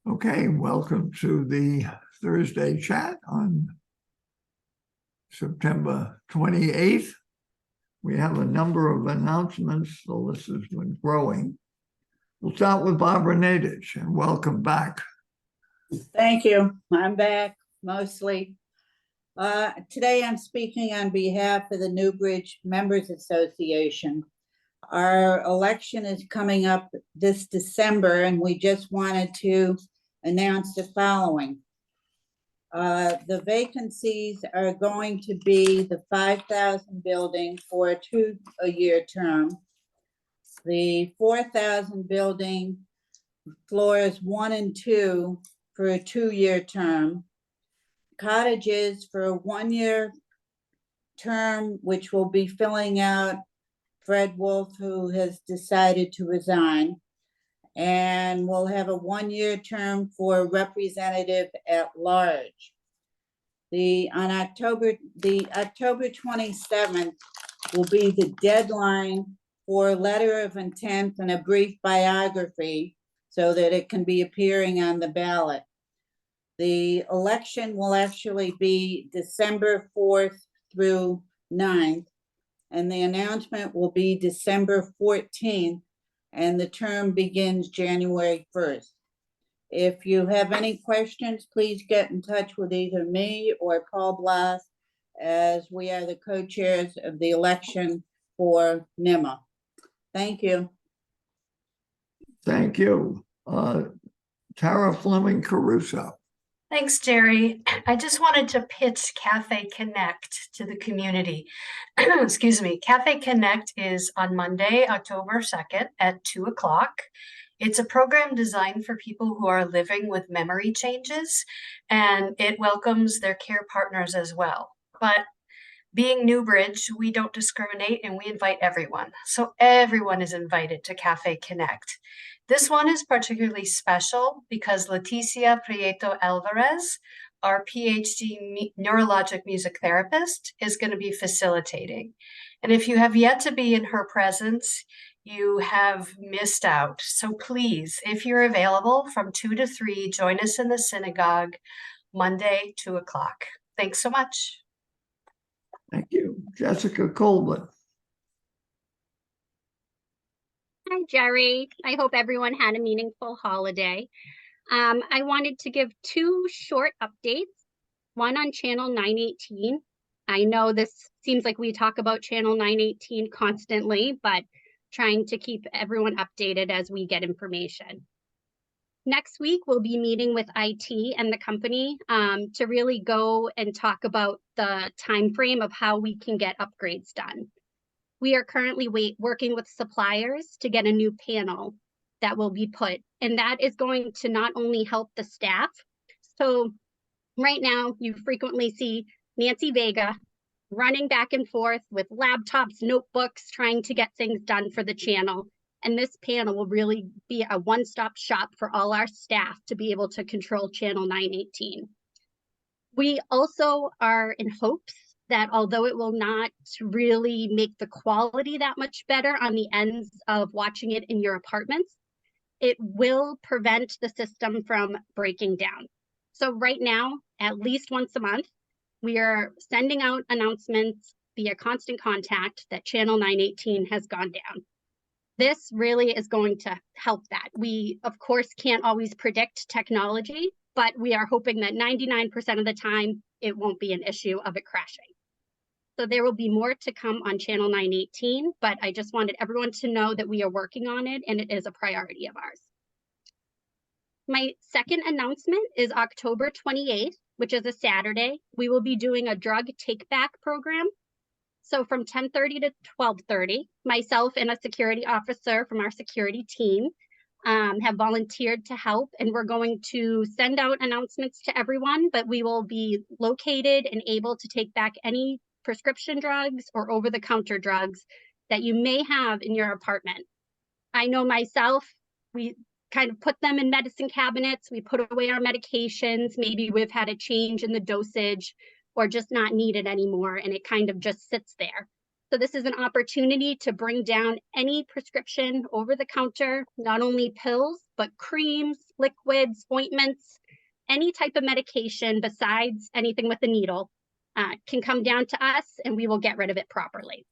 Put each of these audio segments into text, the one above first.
Okay, welcome to the Thursday chat on September 28th. We have a number of announcements. The list has been growing. We'll start with Barbara Nadich, and welcome back. Thank you. I'm back mostly. Today I'm speaking on behalf of the Newbridge Members Association. Our election is coming up this December, and we just wanted to announce the following. The vacancies are going to be the 5,000 building for a 2-year term, the 4,000 building floors 1 and 2 for a 2-year term, cottages for a 1-year term, which will be filling out Fred Wolf, who has decided to resign, and we'll have a 1-year term for representative at large. October 27th will be the deadline for letter of intent and a brief biography so that it can be appearing on the ballot. The election will actually be December 4th through 9th, and the announcement will be December 14th, and the term begins January 1st. If you have any questions, please get in touch with either me or Paul Blas, as we are the co-chairs of the election for NIMA. Thank you. Thank you. Tara Fleming Caruso. Thanks, Jerry. I just wanted to pitch Cafe Connect to the community. Excuse me. Cafe Connect is on Monday, October 2nd at 2 o'clock. It's a program designed for people who are living with memory changes, and it welcomes their care partners as well. But being Newbridge, we don't discriminate and we invite everyone. So everyone is invited to Cafe Connect. This one is particularly special because Leticia Prieto Alvarez, our PhD neurologic music therapist, is going to be facilitating. And if you have yet to be in her presence, you have missed out. So please, if you're available from 2 to 3, join us in the synagogue Monday, 2 o'clock. Thanks so much. Thank you. Jessica Colvin. Hi, Jerry. I hope everyone had a meaningful holiday. I wanted to give 2 short updates, one on Channel 918. I know this seems like we talk about Channel 918 constantly, but trying to keep everyone updated as we get information. Next week, we'll be meeting with IT and the company to really go and talk about the time frame of how we can get upgrades done. We are currently working with suppliers to get a new panel that will be put, and that is going to not only help the staff. So right now, you frequently see Nancy Vega running back and forth with laptops, notebooks, trying to get things done for the channel. And this panel will really be a one-stop shop for all our staff to be able to control Channel 918. We also are in hopes that although it will not really make the quality that much better on the ends of watching it in your apartments, it will prevent the system from breaking down. So right now, at least once a month, we are sending out announcements via constant contact that Channel 918 has gone down. This really is going to help that. We, of course, can't always predict technology, but we are hoping that 99% of the time, it won't be an issue of it crashing. So there will be more to come on Channel 918, but I just wanted everyone to know that we are working on it and it is a priority of ours. My second announcement is October 28th, which is a Saturday. We will be doing a drug take-back program. So from 10:30 to 12:30, myself and a security officer from our security team have volunteered to help, and we're going to send out announcements to everyone, but we will be located and able to take back any prescription drugs or over-the-counter drugs that you may have in your apartment. I know myself, we kind of put them in medicine cabinets, we put away our medications, maybe we've had a change in the dosage or just not need it anymore, and it kind of just sits there. So this is an opportunity to bring down any prescription over the counter, not only pills, but creams, liquids, ointments, any type of medication besides anything with a needle can come down to us and we will get rid of it properly.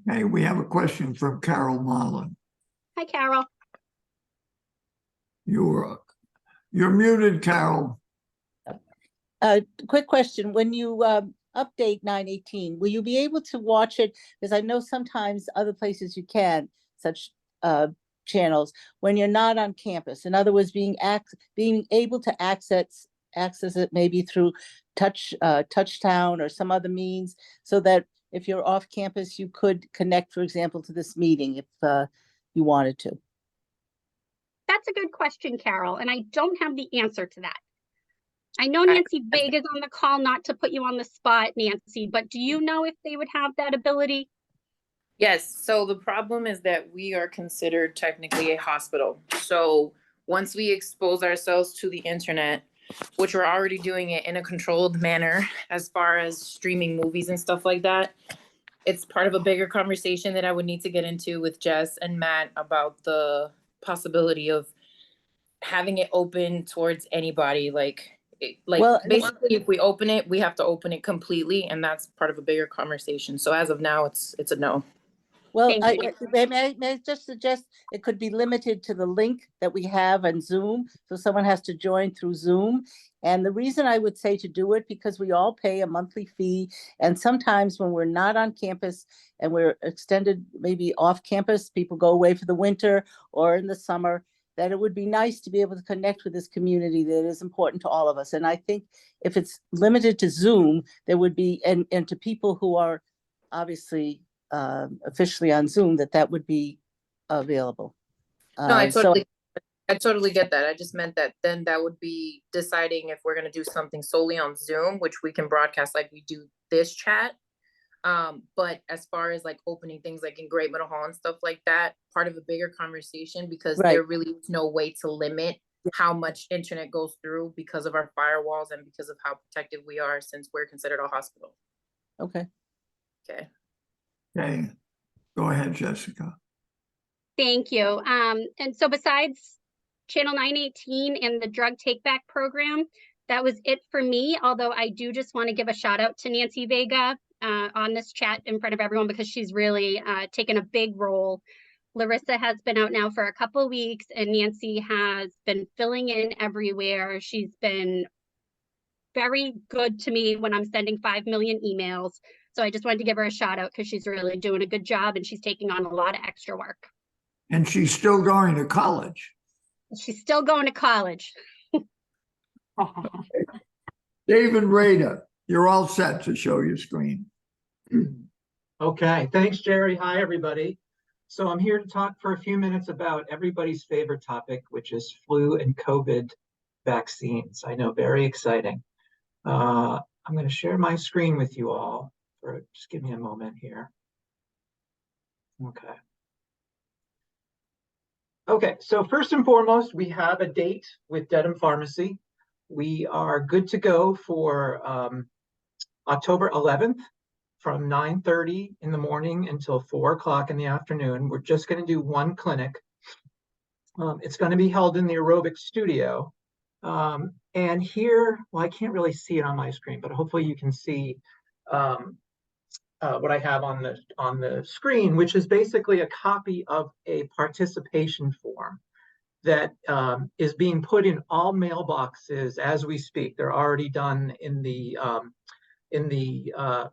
Okay, we have a question from Carol Marlin. Hi, Carol. You're muted, Carol. Quick question, when you update 918, will you be able to watch it? Because I know sometimes other places you can, such channels, when you're not on campus. In other words, being able to access it maybe through Touchtown or some other means, so that if you're off campus, you could connect, for example, to this meeting if you wanted to. That's a good question, Carol, and I don't have the answer to that. I know Nancy Vega's on the call, not to put you on the spot, Nancy, but do you know if they would have that ability? Yes, so the problem is that we are considered technically a hospital. So once we expose ourselves to the internet, which we're already doing it in a controlled manner as far as streaming movies and stuff like that, it's part of a bigger conversation that I would need to get into with Jess and Matt about the possibility of having it open towards anybody. Well, Basically, if we open it, we have to open it completely, and that's part of a bigger conversation. So as of now, it's a no. Well, Thank you. may I just suggest it could be limited to the link that we have on Zoom, so someone has to join through Zoom. And the reason I would say to do it, because we all pay a monthly fee, and sometimes when we're not on campus and we're extended, maybe off campus, people go away for the winter or in the summer, that it would be nice to be able to connect with this community that is important to all of us. And I think if it's limited to Zoom, there would be, and to people who are obviously officially on Zoom, that would be available. No, I totally get that. I just meant that then that would be deciding if we're going to do something solely on Zoom, which we can broadcast like we do this chat. But as far as like opening things like in Great Middle Hall and stuff like that, part of a bigger conversation, because Right. there really is no way to limit how much internet goes through because of our firewalls and because of how protected we are, since we're considered a hospital. Okay. Okay. Okay, go ahead, Jessica. Thank you. And so besides Channel 918 and the drug take back program, that was it for me. Although I do just want to give a shout out to Nancy Vega on this chat in front of everyone, because she's really taken a big role. Larissa has been out now for a couple of weeks, and Nancy has been filling in everywhere. She's been very good to me when I'm sending 5 million emails. So I just wanted to give her a shout out because she's really doing a good job and she's taking on a lot of extra work. And she's still going to college. She's still going to college. David Rader, you're all set to show your screen. Okay, thanks, Jerry. Hi, everybody. So I'm here to talk for a few minutes about everybody's favorite topic, which is flu and COVID vaccines. I know, very exciting. I'm going to share my screen with you all. Just give me a moment here. Okay. Okay, so first and foremost, we have a date with Dedham Pharmacy. We are good to go for October 11th from 9:30 in the morning until 4 o'clock in the afternoon. We're just going to do one clinic. It's going to be held in the aerobic studio. And here, well, I can't really see it on my screen, but hopefully you can see what I have on the screen, which is basically a copy of a participation form that is being put in all mailboxes as we speak. They're already done in the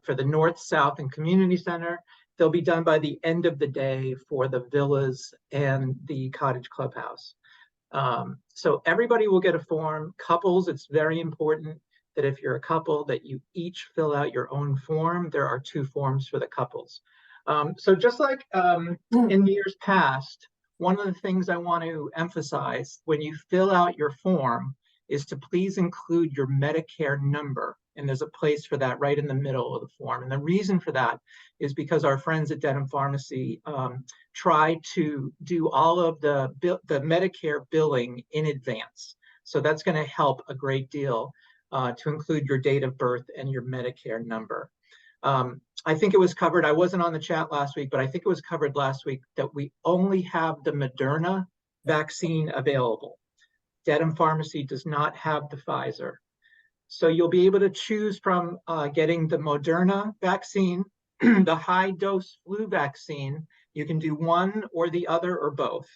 for the North, South, and Community Center. They'll be done by the end of the day for the villas and the cottage clubhouse. So everybody will get a form. Couples, it's very important that if you're a couple that you each fill out your own form. There are 2 forms for the couples. So just like in years past, one of the things I want to emphasize when you fill out your form is to please include your Medicare number. And there's a place for that right in the middle of the form. And the reason for that is because our friends at Dedham Pharmacy try to do all of the Medicare billing in advance. So that's going to help a great deal to include your date of birth and your Medicare number. I think it was covered, I wasn't on the chat last week, but I think it was covered last week that we only have the Moderna vaccine available. Dedham Pharmacy does not have the Pfizer. So you'll be able to choose from getting the Moderna vaccine, the high dose flu vaccine. You can do one or the other or both.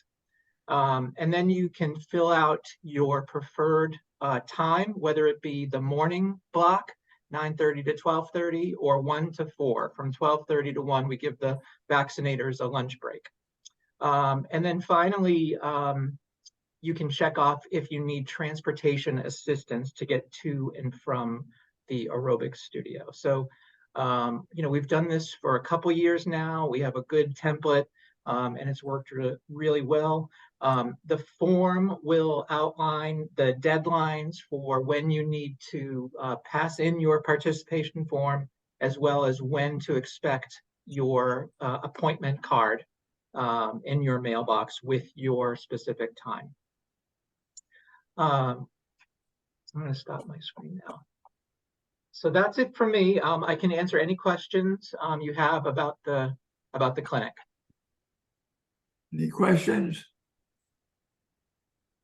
And then you can fill out your preferred time, whether it be the morning block, 9:30 to 12:30, or 1 to 4. From 12:30 to 1, we give the vaccinators a lunch break. And then finally, you can check off if you need transportation assistance to get to and from the aerobics studio. So, we've done this for a couple years now. We have a good template, and it's worked really well. The form will outline the deadlines for when you need to pass in your participation form, as well as when to expect your appointment card in your mailbox with your specific time. I'm going to stop my screen now. So that's it for me. I can answer any questions you have about the clinic. Any questions?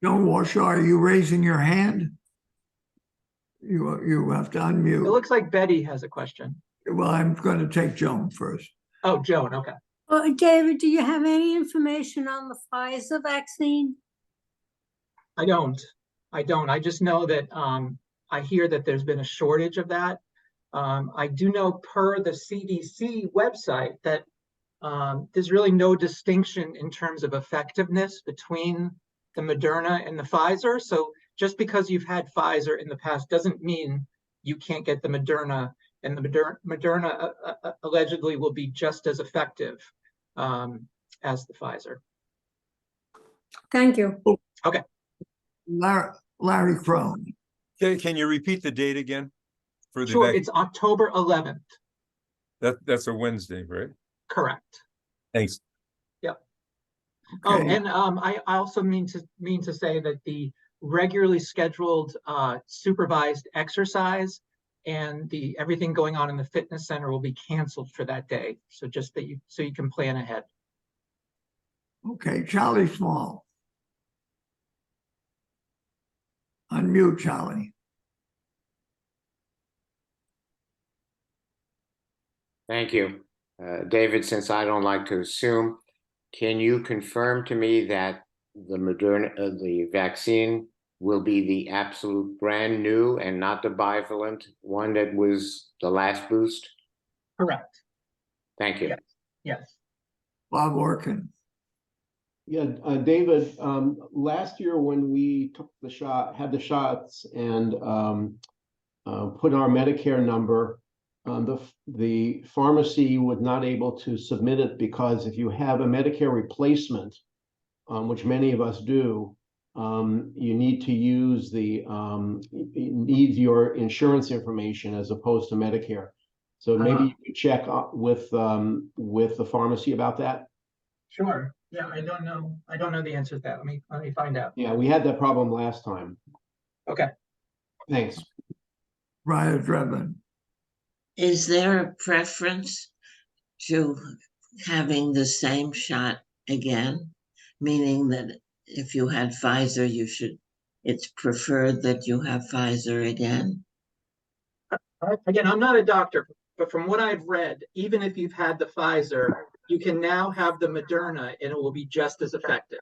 Joan Warshaw, are you raising your hand? You have to It unmute. looks like Betty has a question. Well, I'm going to take Joan first. Oh, Joan, okay. David, do you have any information on the Pfizer vaccine? I don't. I just know that I hear that there's been a shortage of that. I do know per the CDC website that there's really no distinction in terms of effectiveness between the Moderna and the Pfizer. So just because you've had Pfizer in the past doesn't mean you can't get the Moderna, and the Moderna allegedly will be just as effective as the Pfizer. Thank you. Okay. Larry Crone. Can you repeat the date again? For the Sure, it's October 11th. That's a Wednesday, right? Correct. Thanks. Yep. Okay. Oh, and I also mean to say that the regularly scheduled supervised exercise and everything going on in the fitness center will be canceled for that day. So just that you can plan ahead. Okay, Charlie Small. Unmute, Charlie. Thank you. David, since I don't like to assume, can you confirm to me that the Moderna, the vaccine will be the absolute brand new and not the bivalent one that was the last boost? Correct. Thank you. Yes. Yes. Bob Orkin. Yeah, David, last year when we took had the shots and put our Medicare number, the pharmacy was not able to submit it because if you have a Medicare replacement, which many of us do, you need to use your insurance information as opposed to Medicare. So maybe you could check with the pharmacy about that. Sure. Yeah, I don't know the answer to that. Let me find out. Yeah, we had that problem last time. Okay. Thanks. Ryan Drebin. Is there a preference to having the same shot again? Meaning that if you had Pfizer, it's preferred that you have Pfizer again? Again, I'm not a doctor, but from what I've read, even if you've had the Pfizer, you can now have the Moderna and it will be just as effective.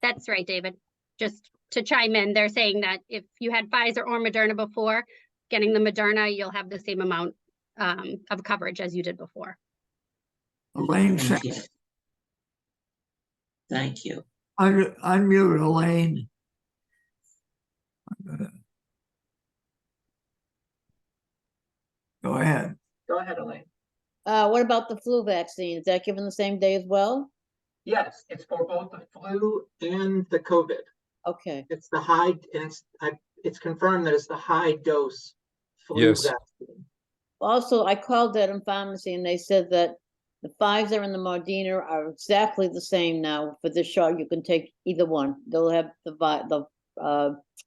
That's right, David. Just to chime in, they're saying that if you had Pfizer or Moderna before, getting the Moderna, you'll have the same amount of coverage as you did before. Elaine. Thank you. Thank you. Unmute, Elaine. Go ahead. Go ahead, Elaine. What about the flu vaccine? Is that given the same day as well? Yes, it's for both the flu and the COVID. Okay. It's the high, and it's confirmed that it's the high dose flu vaccine. Also, I called Dedham Pharmacy and they said that the Pfizer and the Moderna are exactly the same now. For this shot, you can take either one. They'll have the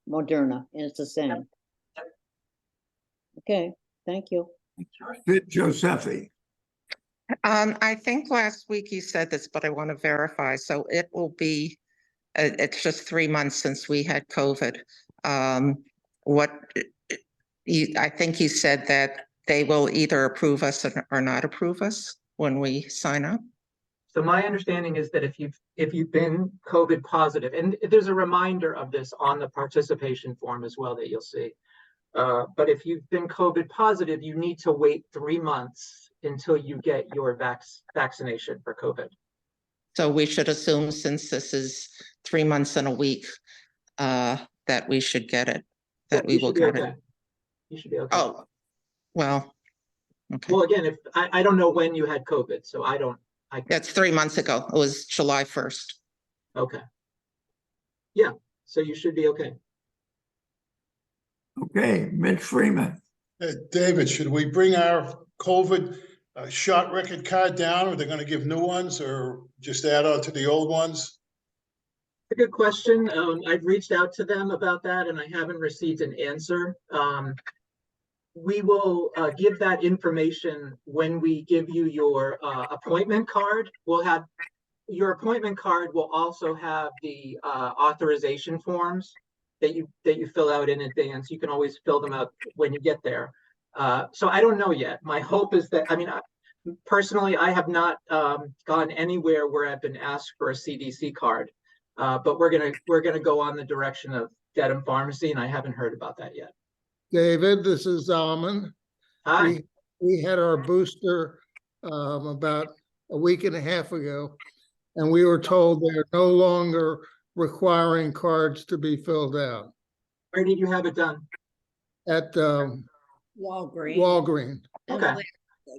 Moderna, and it's the same. Okay, thank you. Sid Josephi. I think last week you said this, but I want to verify. So it will be, it's just 3 months since we had COVID. I think you said that they will either approve us or not approve us when we sign up. So my understanding is that if you've been COVID positive, and there's a reminder of this on the participation form as well that you'll see. But if you've been COVID positive, you need to wait 3 months until you get your vaccination for COVID. So we should assume, since this is 3 months and a week, that we should get it, that we will get it. You should be okay. Oh, well, okay. Well, again, if I don't know when you had COVID, so That's 3 months ago. It was July 1st. Okay. Yeah, so you should be okay. Okay, Mitch Freeman. David, should we bring our COVID shot record card down? Are they going to give new ones or just add on to the old ones? A good question. I've reached out to them about that and I haven't received an answer. We will give that information when we give you your appointment card. We'll have your appointment card will also have the authorization forms that you fill out in advance. You can always fill them out when you get there. So I don't know yet. My hope is that, I mean, personally, I have not gone anywhere where I've been asked for a CDC card, but we're gonna go on the direction of Dedham Pharmacy, and I haven't heard about that yet. David, this is Zalman. Hi. We had our booster about a week and a half ago, and we were told they're no longer requiring cards to be filled out. Where did you have it done? At Walgreens. Walgreens Okay.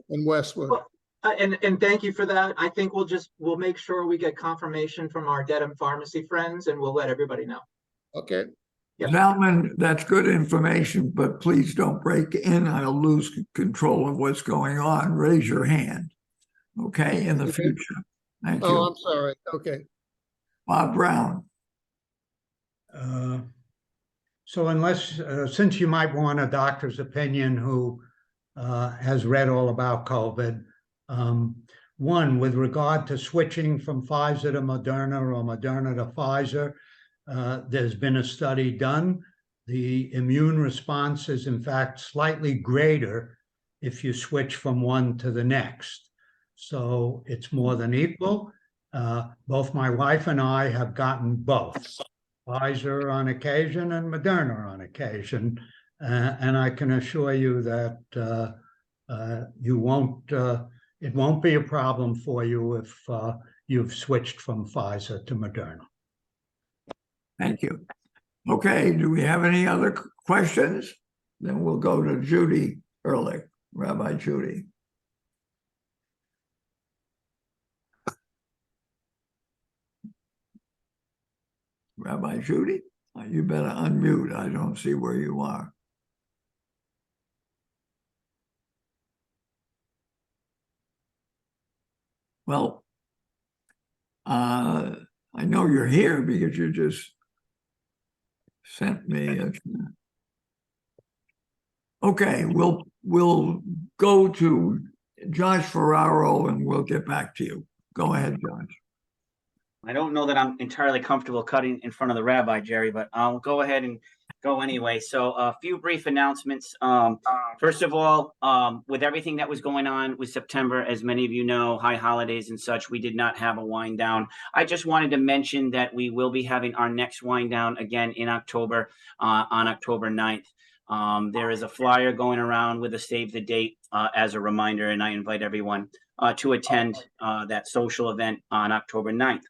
in Westwood. Well, and thank you for that. I think we'll make sure we get confirmation from our Dedham Pharmacy friends, and we'll let everybody know. Okay. Yeah. Zalman, that's good information, but please don't break in. I'll lose control of what's going on. Raise your hand, okay, in the future. Thank you. Oh, I'm sorry. Okay. Bob Brown. So unless, since you might want a doctor's opinion who has read all about COVID, one, with regard to switching from Pfizer to Moderna or Moderna to Pfizer, there's been a study done. The immune response is in fact slightly greater if you switch from one to the next. So it's more than equal. Both my wife and I have gotten both, Pfizer on occasion and Moderna on occasion. And I can assure you that it won't be a problem for you if you've switched from Pfizer to Moderna. Thank you. Okay, do we have any other questions? Then we'll go to Judy Ehrlich, Rabbi Judy. Rabbi Judy, you better unmute. I don't see where you are. Well, I know you're here because you just sent me a... Okay, we'll go to Josh Ferraro and we'll get back to you. Go ahead, Josh. I don't know that I'm entirely comfortable cutting in front of the rabbi, Jerry, but I'll go ahead and go anyway. So a few brief announcements. First of all, with everything that was going on with September, as many of you know, high holidays and such, we did not have a wind down. I just wanted to mention that we will be having our next wind down again in October, on October 9th. There is a flyer going around with a save the date as a reminder, and I invite everyone to attend that social event on October 9th.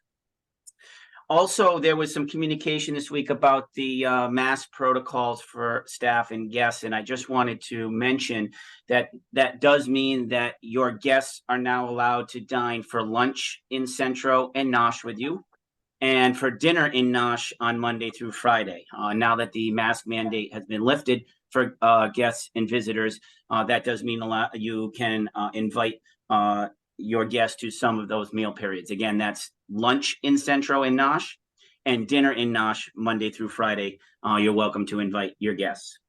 Also, there was some communication this week about the mask protocols for staff and guests, and I just wanted to mention that that does mean that your guests are now allowed to dine for lunch in Centro and Nosh with you, and for dinner in Nosh on Monday through Friday. Now that the mask mandate has been lifted for guests and visitors, that does mean you can invite your guests to some of those meal periods. Again, that's lunch in Centro in Nosh and dinner in Nosh Monday through Friday. You're welcome to invite your guests.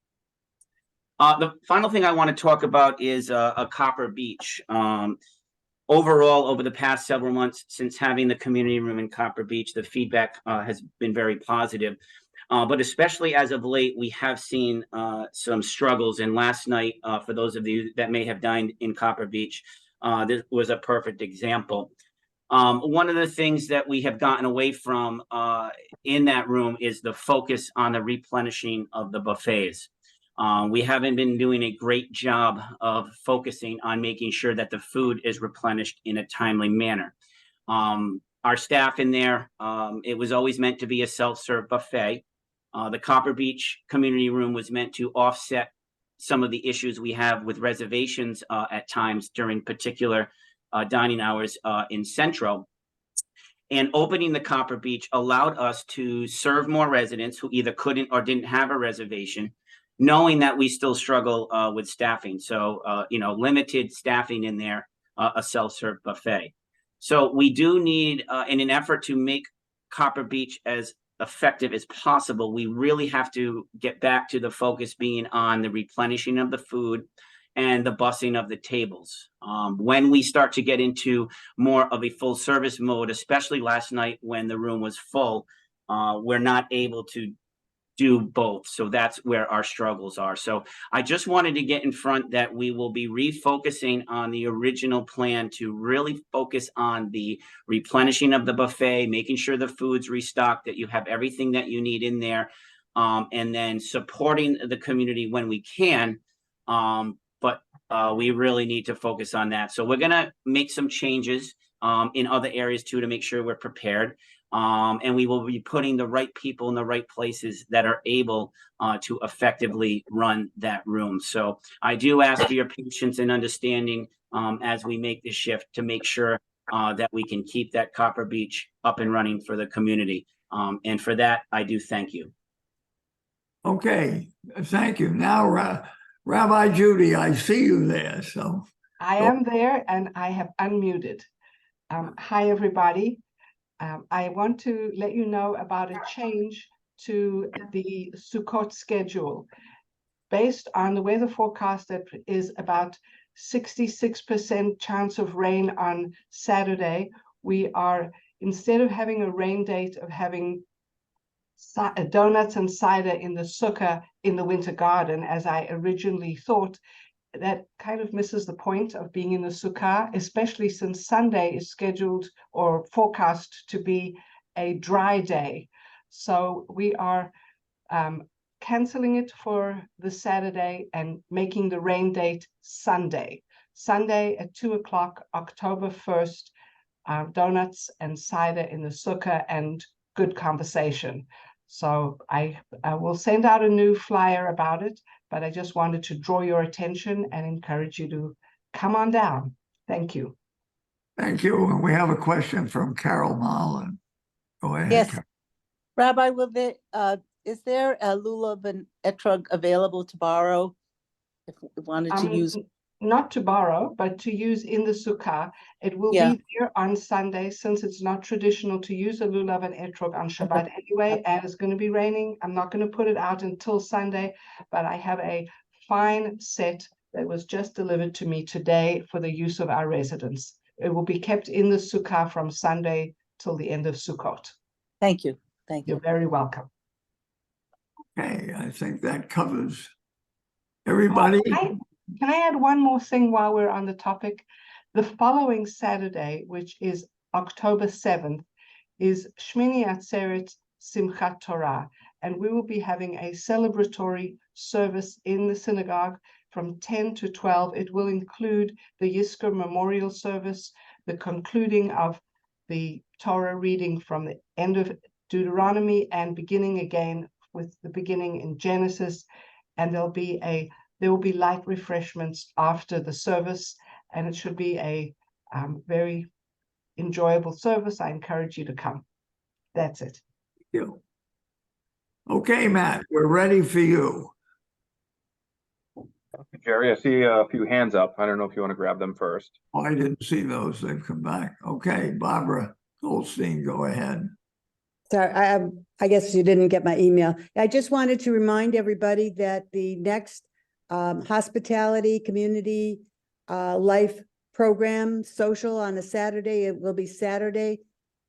The final thing I want to talk about is a Copper Beach. Overall, over the past several months since having the community room in Copper Beach, the feedback has been very positive. But especially as of late, we have seen some struggles. And last night, for those of you that may have dined in Copper Beach, this was a perfect example. One of the things that we have gotten away from in that room is the focus on the replenishing of the buffets. We haven't been doing a great job of focusing on making sure that the food is replenished in a timely manner. Our staff in there, it was always meant to be a self-serve buffet. The Copper Beach community room was meant to offset some of the issues we have with reservations at times during particular dining hours in Central. And opening the Copper Beach allowed us to serve more residents who either couldn't or didn't have a reservation, knowing that we still struggle with staffing. So, limited staffing in there, a self-serve buffet. So we do need, in an effort to make Copper Beach as effective as possible, we really have to get back to the focus being on the replenishing of the food and the bussing of the tables. When we start to get into more of a full service mode, especially last night when the room was full, we're not able to do both. So that's where our struggles are. So I just wanted to get in front that we will be refocusing on the original plan to really focus on the replenishing of the buffet, making sure the food's restocked, that you have everything that you need in there, and then supporting the community when we can. But we really need to focus on that. So we're going to make some changes in other areas too to make sure we're prepared. And we will be putting the right people in the right places that are able to effectively run that room. So I do ask for your patience and understanding as we make this shift to make sure that we can keep that Copper Beach up and running for the community. And for that, I do thank you. Okay, thank you. Now, Rabbi Judy, I see you there, so. I am there and I have unmuted. Hi, everybody. I want to let you know about a change to the Sukkot schedule. Based on the weather forecast, that is about 66% chance of rain on Saturday. We are, instead of having a rain date, of having donuts and cider in the sukkah in the winter garden, as I originally thought. That kind of misses the point of being in the sukkah, especially since Sunday is scheduled or forecast to be a dry day. So we are canceling it for the Saturday and making the rain date Sunday. Sunday at 2 o'clock, October 1st, donuts and cider in the sukkah and good conversation. So I will send out a new flyer about it, but I just wanted to draw your attention and encourage you to come on down. Thank you. Thank you. And we have a question from Carol Mullen. Go ahead. Yes. Carol. Rabbi, is there a lulav and etrog available to borrow if we wanted to use? Not to borrow, but to use in the sukkah. It will be there on Sunday, since it's not traditional to use a lulav and etrog on Shabbat anyway, and it's going to be raining. I'm not going to put it out until Sunday, but I have a fine set that was just delivered to me today for the use of our residents. It will be kept in the sukkah from Sunday till the end of Sukkot. Thank you. Thank you. You're very welcome. Okay, I think that covers everybody. Can I add one more thing while we're on the topic? The following Saturday, which is October 7th, is Shmini Atzeret Simchat Torah, and we will be having a celebratory service in the synagogue from 10 to 12. It will include the Yizkor Memorial Service, the concluding of the Torah reading from the end of Deuteronomy and beginning again with the beginning in Genesis, and there will be light refreshments after the service, and it should be a very enjoyable service. I encourage you to come. That's it. Thank you. Okay, Matt, we're ready for you. Jerry, I see a few hands up. I don't know if you want to grab them first. Oh, I didn't see those. They've come back. Okay, Barbara Goldstein, go ahead. Sorry, I guess you didn't get my email. I just wanted to remind everybody that the next hospitality, community, life program, social on a Saturday. It will be Saturday,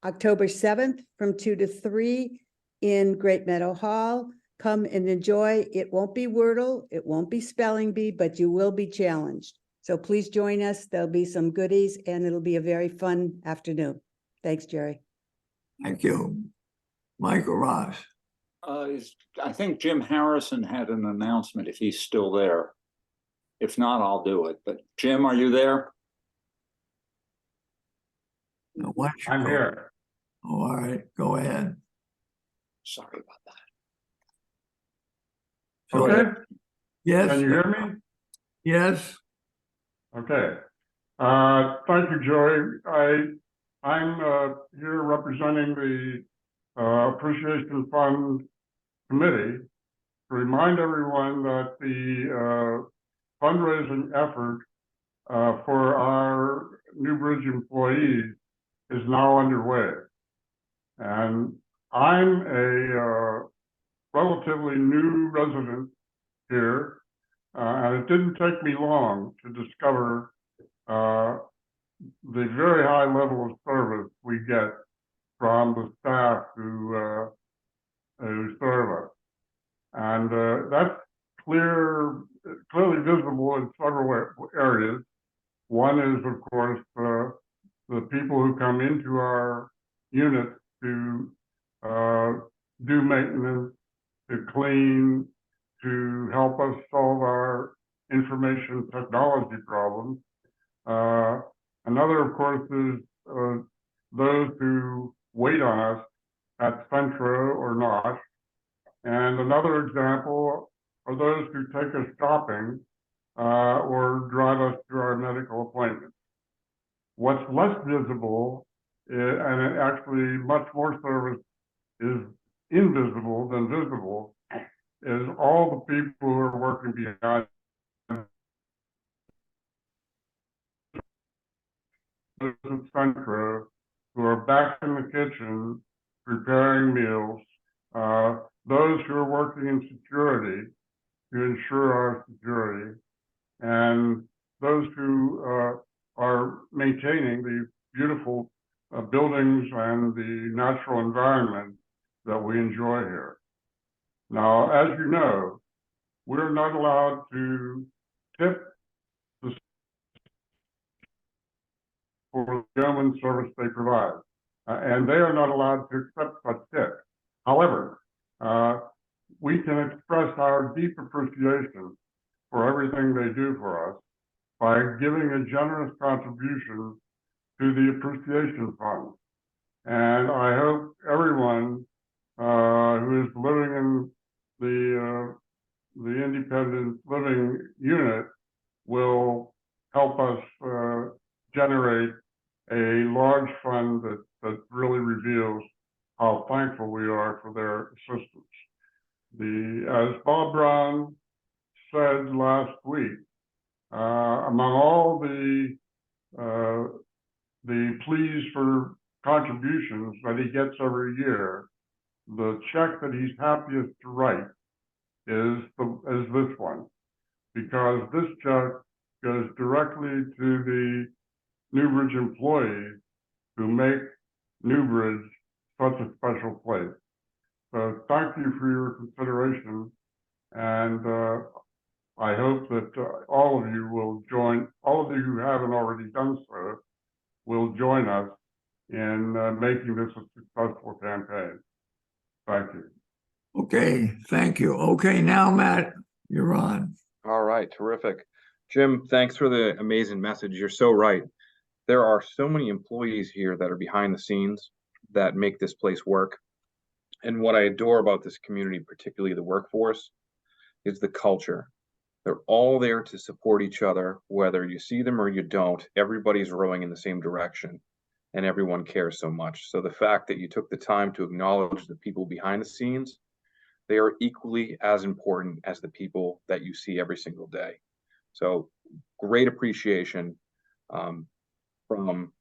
October 7th from 2 to 3 in Great Meadow Hall. Come and enjoy. It won't be Wordle, it won't be spelling bee, but you will be challenged. So please join us. There'll be some goodies and it'll be a very fun afternoon. Thanks, Jerry. Thank you. Michael Ross. I think Jim Harrison had an announcement if he's still there. If not, I'll do it. But Jim, are you there? No, why don't you I'm go? here. Oh, all right, go ahead. Sorry about that. Okay. Yes. Can you hear me? Yes. Okay. Thank you, Joey. I'm here representing the Appreciation Fund Committee to remind everyone that the fundraising effort for our Newbridge employees is now underway. And I'm a relatively new resident here, and it didn't take me long to discover the very high level of service we get from the staff who serve us. And that's clearly visible in several areas. One is, of course, the people who come into our unit to do maintenance, to clean, to help us solve our information technology problems. Another, of course, is those who wait on us at Centro or not. And another example are those who take us shopping or drive us to our medical appointments. What's less visible, and actually much more service is invisible than visible, is all the people who are working behind Centro, who are back in the kitchen preparing meals, those who are working in security to ensure our security, and those who are maintaining the beautiful buildings and the natural environment that we enjoy here. Now, as you know, we're not allowed to tip for the yeoman service they provide, and they are not allowed to accept such tips. However, we can express our deep appreciation for everything they do for us by giving a generous contribution to the Appreciation Fund. And I hope everyone who is living in the independent living unit will help us generate a large fund that really reveals how thankful we are for their assistance. As Bob Brown said last week, among all the pleas for contributions that he gets every year, the check that he's happiest to write is this one, because this check goes directly to the Newbridge employees who make Newbridge such a special place. So thank you for your consideration, and I hope that all of you will join, all of you who haven't already done so, will join us in making this a successful campaign. Thank you. Okay, thank you. Okay, now, Matt, you're on. All right, terrific. Jim, thanks for the amazing message. You're so right. There are so many employees here that are behind the scenes that make this place work. And what I adore about this community, particularly the workforce, is the culture. They're all there to support each other, whether you see them or you don't. Everybody's rowing in the same direction, and everyone cares so much. So the fact that you took the time to acknowledge the people behind the scenes, they are equally as important as the people that you see every single day. So great appreciation from,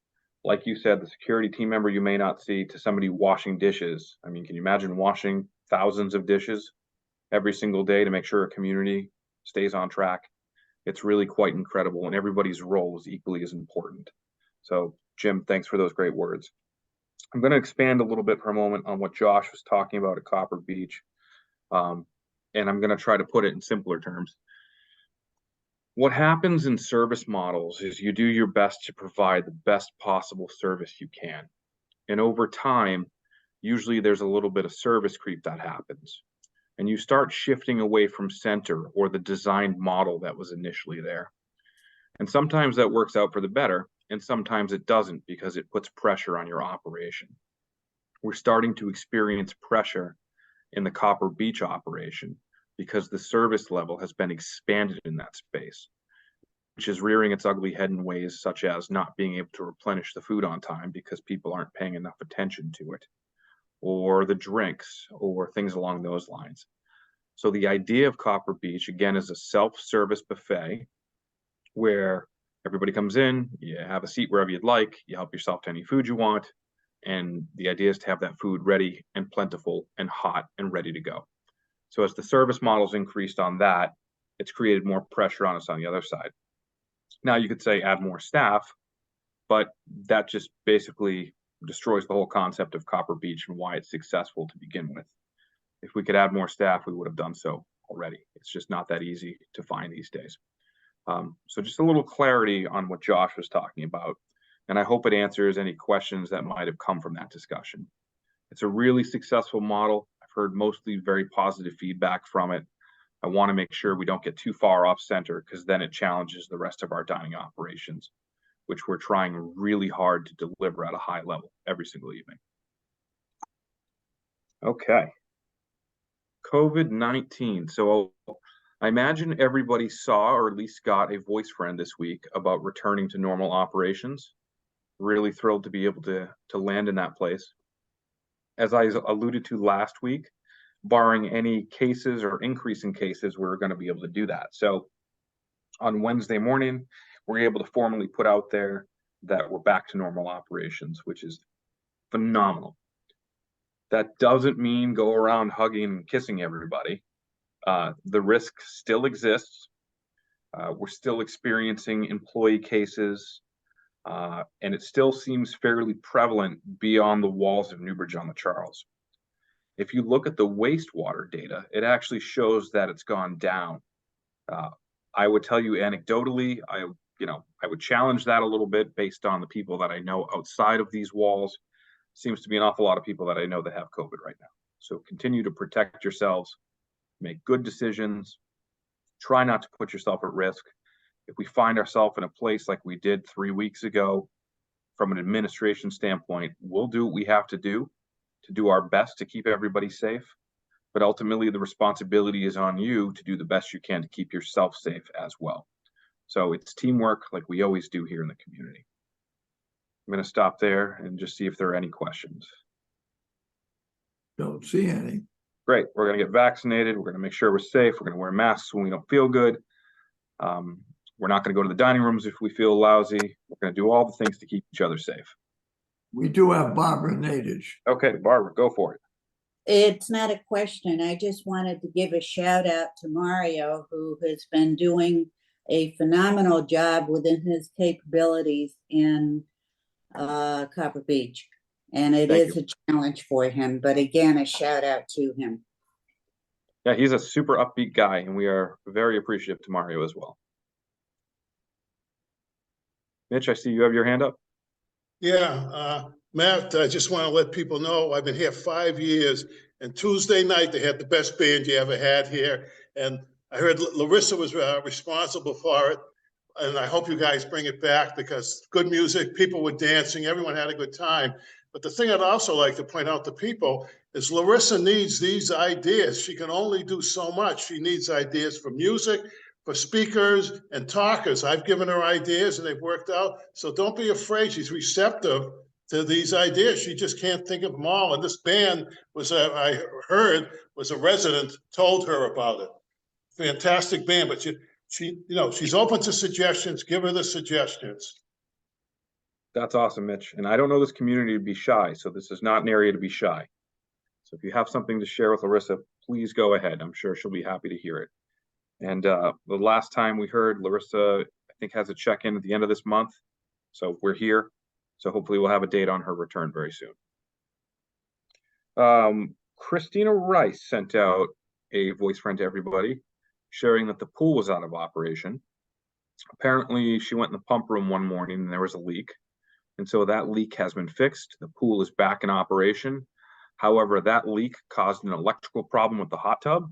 like you said, the security team member you may not see, to somebody washing dishes. I mean, can you imagine washing thousands of dishes every single day to make sure a community stays on track. It's really quite incredible, and everybody's role is equally as important. So Jim, thanks for those great words. I'm going to expand a little bit for a moment on what Josh was talking about at Copper Beach. And I'm going to try to put it in simpler terms. What happens in service models is you do your best to provide the best possible service you can. And over time, usually there's a little bit of service creep that happens. And you start shifting away from center or the designed model that was initially there. And sometimes that works out for the better, and sometimes it doesn't because it puts pressure on your operation. We're starting to experience pressure in the Copper Beach operation because the service level has been expanded in that space, which is rearing its ugly head in ways such as not being able to replenish the food on time because people aren't paying enough attention to it, or the drinks, or things along those lines. So the idea of Copper Beach, again, is a self-service buffet where everybody comes in, you have a seat wherever you'd like, you help yourself to any food you want, and the idea is to have that food ready and plentiful and hot and ready to go. So as the service model's increased on that, it's created more pressure on us on the other side. Now you could say add more staff, but that just basically destroys the whole concept of Copper Beach and why it's successful to begin with. If we could add more staff, we would have done so already. It's just not that easy to find these days. So just a little clarity on what Josh was talking about, and I hope it answers any questions that might have come from that discussion. It's a really successful model. I've heard mostly very positive feedback from it. I want to make sure we don't get too far off center because then it challenges the rest of our dining operations, which we're trying really hard to deliver at a high level every single evening. Okay. COVID-19. So I imagine everybody saw or at least got a voice friend this week about returning to normal operations. Really thrilled to be able to land in that place. As I alluded to last week, barring any cases or increase in cases, we're going to be able to do that. So on Wednesday morning, we're able to formally put out there that we're back to normal operations, which is phenomenal. That doesn't mean go around hugging and kissing everybody. The risk still exists. We're still experiencing employee cases, and it still seems fairly prevalent beyond the walls of Newbridge on the Charles. If you look at the wastewater data, it actually shows that it's gone down. I would tell you anecdotally, I would challenge that a little bit based on the people that I know outside of these walls. Seems to be an awful lot of people that I know that have COVID right now. So continue to protect yourselves, make good decisions, try not to put yourself at risk. If we find ourselves in a place like we did 3 weeks ago, from an administration standpoint, we'll do what we have to do our best to keep everybody safe. But ultimately, the responsibility is on you to do the best you can to keep yourself safe as well. So it's teamwork like we always do here in the community. I'm going to stop there and just see if there are any questions. Don't see any. Great. We're going to get vaccinated. We're going to make sure we're safe. We're going to wear masks when we don't feel good. We're not going to go to the dining rooms if we feel lousy. We're going to do all the things to keep each other safe. We do have Barbara Nadich. Okay, Barbara, go for it. It's not a question. I just wanted to give a shout out to Mario, who has been doing a phenomenal job within his capabilities in Copper Beach. And it is a challenge for him, but again, a shout out to him. Yeah, he's a super upbeat guy, and we are very appreciative to Mario as well. Mitch, I see you have your hand up. Yeah, Matt, I just want to let people know I've been here 5 years, and Tuesday night they had the best band you ever had here. And I heard Larissa was responsible for it. And I hope you guys bring it back because good music, people were dancing, everyone had a good time. But the thing I'd also like to point out to people is Larissa needs these ideas. She can only do so much. She needs ideas for music, for speakers and talkers. I've given her ideas and they've worked out. So don't be afraid. She's receptive to these ideas. She just can't think of them all. And this band was, I heard, was a resident told her about it. Fantastic band, but she's open to suggestions. Give her the suggestions. That's awesome, Mitch. And I don't know this community to be shy, so this is not an area to be shy. So if you have something to share with Larissa, please go ahead. I'm sure she'll be happy to hear it. And the last time we heard, Larissa, I think, has a check-in at the end of this month. So we're here. So hopefully we'll have a date on her return very soon. Christina Rice sent out a voice friend to everybody, sharing that the pool was out of operation. Apparently, she went in the pump room one morning and there was a leak. And so that leak has been fixed. The pool is back in operation. However, that leak caused an electrical problem with the hot tub.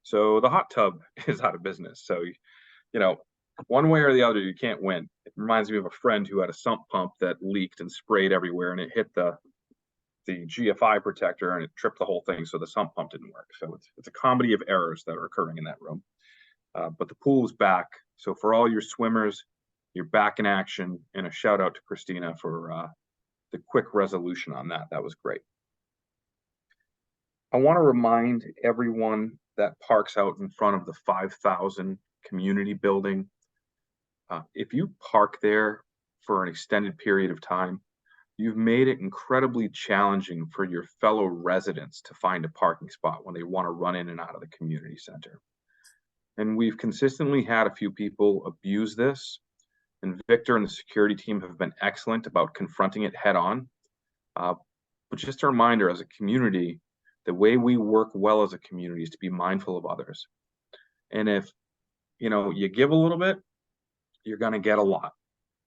So the hot tub is out of business. So, you know, one way or the other, you can't win. It reminds me of a friend who had a sump pump that leaked and sprayed everywhere, and it hit the GFI protector and it tripped the whole thing. So the sump pump didn't work. So it's a comedy of errors that are occurring in that room. But the pool is back. So for all your swimmers, you're back in action, and a shout out to Christina for the quick resolution on that. That was great. I want to remind everyone that parks out in front of the 5,000 community building. If you park there for an extended period of time, you've made it incredibly challenging for your fellow residents to find a parking spot when they want to run in and out of the community center. And we've consistently had a few people abuse this, and Victor and the security team have been excellent about confronting it head on. But just a reminder, as a community, the way we work well as a community is to be mindful of others. And if, you know, you give a little bit, you're going to get a lot.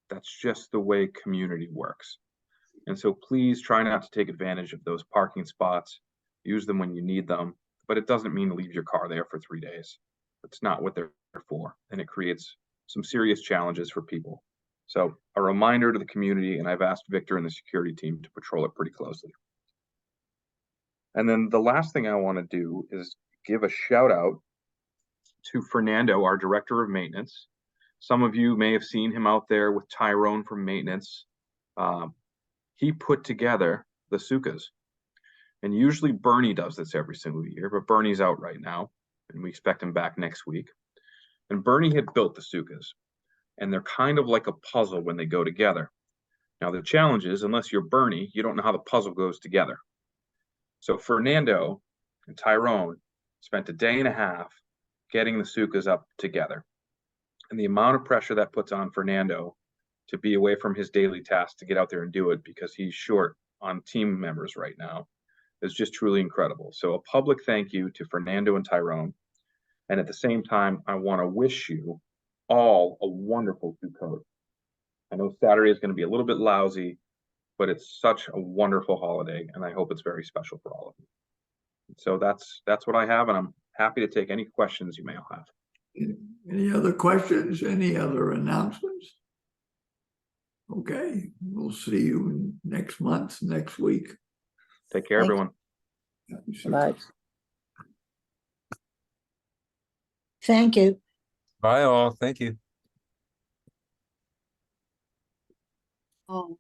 That's just the way community works. And so please try not to take advantage of those parking spots. Use them when you need them, but it doesn't mean leave your car there for 3 days. It's not what they're for, and it creates some serious challenges for people. So a reminder to the community, and I've asked Victor and the security team to patrol it pretty closely. And then the last thing I want to do is give a shout out to Fernando, our director of maintenance. Some of you may have seen him out there with Tyrone from maintenance. He put together the Sukas. And usually Bernie does this every single year, but Bernie's out right now, and we expect him back next week. And Bernie had built the Sukas, and they're kind of like a puzzle when they go together. Now the challenge is, unless you're Bernie, you don't know how the puzzle goes together. So Fernando and Tyrone spent a day and a half getting the Sukas up together. And the amount of pressure that puts on Fernando to be away from his daily task to get out there and do it, because he's short on team members right now, is just truly incredible. So a public thank you to Fernando and Tyrone. And at the same time, I want to wish you all a wonderful Sukkot. I know Saturday is going to be a little bit lousy, but it's such a wonderful holiday, and I hope it's very special for all of you. So that's what I have, and I'm happy to take any questions you may all have. Any other questions? Any other announcements? Okay, we'll see you next month, next week. Take care, everyone. Bye. Thank you. Bye all. Thank you. Oh.